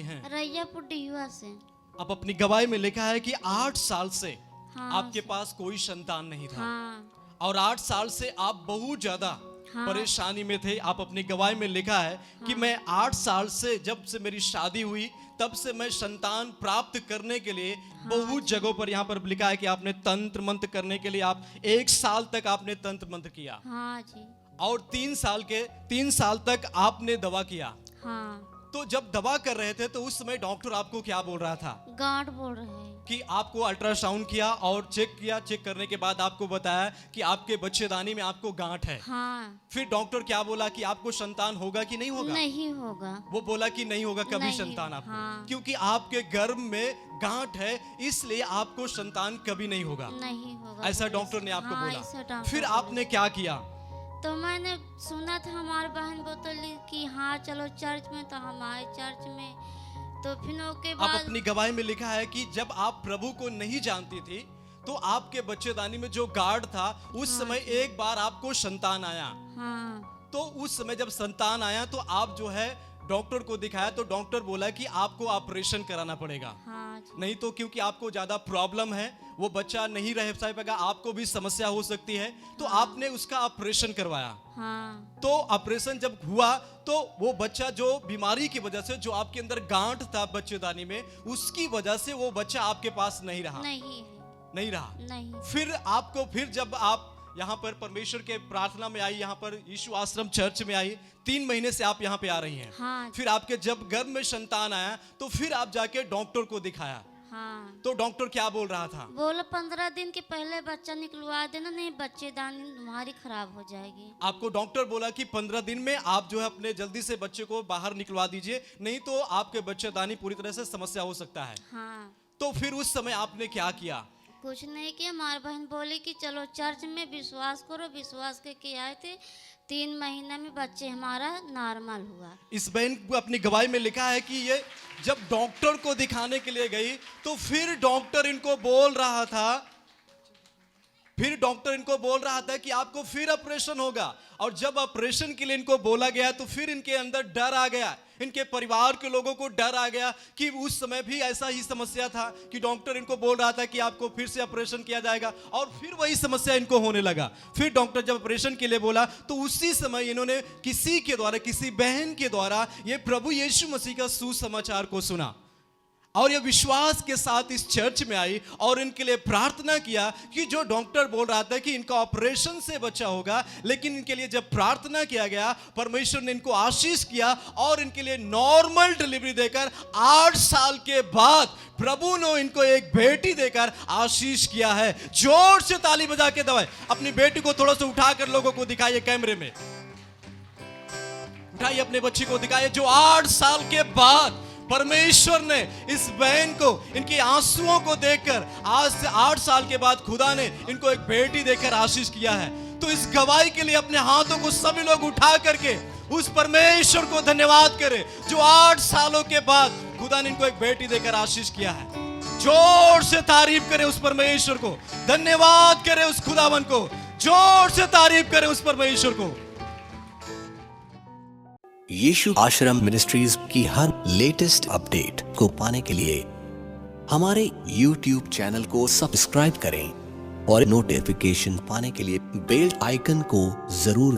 हैं? रैयापुर डिहुआ से। अब अपनी गवाही में लिखा है कि 8 साल से हाँ, आपके पास कोई संतान नहीं था। हाँ, और 8 साल से आप बहुत ज्यादा हाँ, परेशानी में थे। आप अपनी गवाही में लिखा है कि मैं 8 साल से, जब से मेरी शादी हुई तब से मैं संतान प्राप्त करने के लिए बहुत जगहों पर यहाँ पर लिखा है कि आपने तंत्र मंत्र करने के लिए आप 1 साल तक आपने तंत्र मंत्र किया। हाँ जी, और 3 साल तक आपने दवा किया। हाँ। तो जब दवा कर रहे थे तो उस समय डॉक्टर आपको क्या बोल रहा था? गांठ बोल रहे हैं कि आपको अल्ट्रासाउंड किया और चेक किया, चेक करने के बाद आपको बताया कि आपके बच्चेदानी में आपको गांठ है। हाँ। फिर डॉक्टर क्या बोला कि आपको संतान होगा कि नहीं होगा? नहीं होगा। वो बोला कि नहीं होगा कभी नहीं, संतान आपको। हाँ। क्योंकि आपके गर्भ में गांठ है, इसलिए आपको संतान कभी नहीं होगा। नहीं होगा। ऐसा डॉक्टर ने आपको हाँ, ऐसा बोला। डॉक्टर फिर बोला। आपने क्या किया? तो मैंने सुना था, हमारी बहन बोतली कि हाँ चलो चर्च में, तो हम आए चर्च में। तो फिर उसके आप बाद अपनी गवाही में लिखा है कि जब आप प्रभु को नहीं जानती थी तो आपके बच्चेदानी में जो गार्ड था उस समय एक बार आपको संतान आया। हाँ, तो उस समय जब संतान आया तो आप जो है डॉक्टर को दिखाया तो डॉक्टर बोला कि आपको ऑपरेशन कराना पड़ेगा। हाँ जी, नहीं तो क्योंकि आपको ज्यादा प्रॉब्लम है, वो बच्चा नहीं रह पाएगा, आपको भी समस्या हो सकती है। तो आपने उसका ऑपरेशन करवाया। हाँ, तो ऑपरेशन जब हुआ तो वो बच्चा जो बीमारी की वजह से, जो आपके अंदर गांठ था बच्चेदानी में, उसकी वजह से वो बच्चा आपके पास नहीं रहा। नहीं रहा। नहीं। फिर आपको, फिर जब आप यहाँ पर परमेश्वर के प्रार्थना में आई, यहाँ पर यीशु आश्रम चर्च में आई, 3 महीने से आप यहाँ पे आ रही हैं। हाँ, फिर आपके जब गर्भ में संतान आया तो फिर आप जाके डॉक्टर को दिखाया। हाँ। तो डॉक्टर क्या बोल रहा था? बोला 15 दिन के पहले बच्चा निकलवा देना, नहीं बच्चेदानी तुम्हारी खराब हो जाएगी। आपको डॉक्टर बोला कि 15 दिन में आप जो है अपने जल्दी से बच्चे को बाहर निकलवा दीजिए, नहीं तो आपके बच्चेदानी पूरी तरह से समस्या हो सकता है। हाँ। तो फिर उस समय आपने क्या किया? कुछ नहीं किया। हमारी बहन बोली कि चलो चर्च में विश्वास करो। विश्वास के आए थे, 3 महीने में बच्चे हमारा नॉर्मल हुआ। इस बहन को अपनी गवाही में लिखा है कि ये जब डॉक्टर को दिखाने के लिए गई तो फिर डॉक्टर इनको बोल रहा था कि आपको फिर ऑपरेशन होगा। और जब ऑपरेशन के लिए इनको बोला गया तो फिर इनके अंदर डर आ गया, इनके परिवार के लोगों को डर आ गया कि उस समय भी ऐसा ही समस्या था कि डॉक्टर इनको बोल रहा था कि आपको फिर से ऑपरेशन किया जाएगा, और फिर वही समस्या इनको होने लगा। फिर डॉक्टर जब ऑपरेशन के लिए बोला तो उसी समय इन्होंने किसी के द्वारा, किसी बहन के द्वारा ये प्रभु यीशु मसीह का सुसमाचार को सुना और ये विश्वास के साथ इस चर्च में आई और इनके लिए प्रार्थना किया कि जो डॉक्टर बोल रहा था कि इनका ऑपरेशन से बच्चा होगा, लेकिन इनके लिए जब प्रार्थना किया गया, परमेश्वर ने इनको आशीष किया और इनके लिए नॉर्मल डिलीवरी देकर 8 साल के बाद प्रभु ने इनको एक बेटी देकर आशीष किया है। जोर से ताली बजा के दबाए। अपनी बेटी को थोड़ा सा उठाकर लोगों को दिखाइए, कैमरे में उठाइए, अपने बच्चे को दिखाइए जो 8 साल के बाद परमेश्वर ने इस बहन को, इनके आंसुओं को देखकर, आज से 8 साल के बाद खुदा ने इनको एक बेटी देकर आशीष किया है। तो इस गवाही के लिए अपने हाथों को सभी लोग उठा करके उस परमेश्वर को धन्यवाद करें जो 8 सालों के बाद खुदा ने इनको एक बेटी देकर आशीष किया है। जोर से तारीफ करें उस परमेश्वर को, धन्यवाद करें उस खुदावन को, जोर से तारीफ करें उस परमेश्वर को। यीशु आश्रम मिनिस्ट्रीज की हर लेटेस्ट अपडेट को पाने के लिए हमारे YouTube चैनल को सब्सक्राइब करें और नोटिफिकेशन पाने के लिए बेल आइकन को जरूर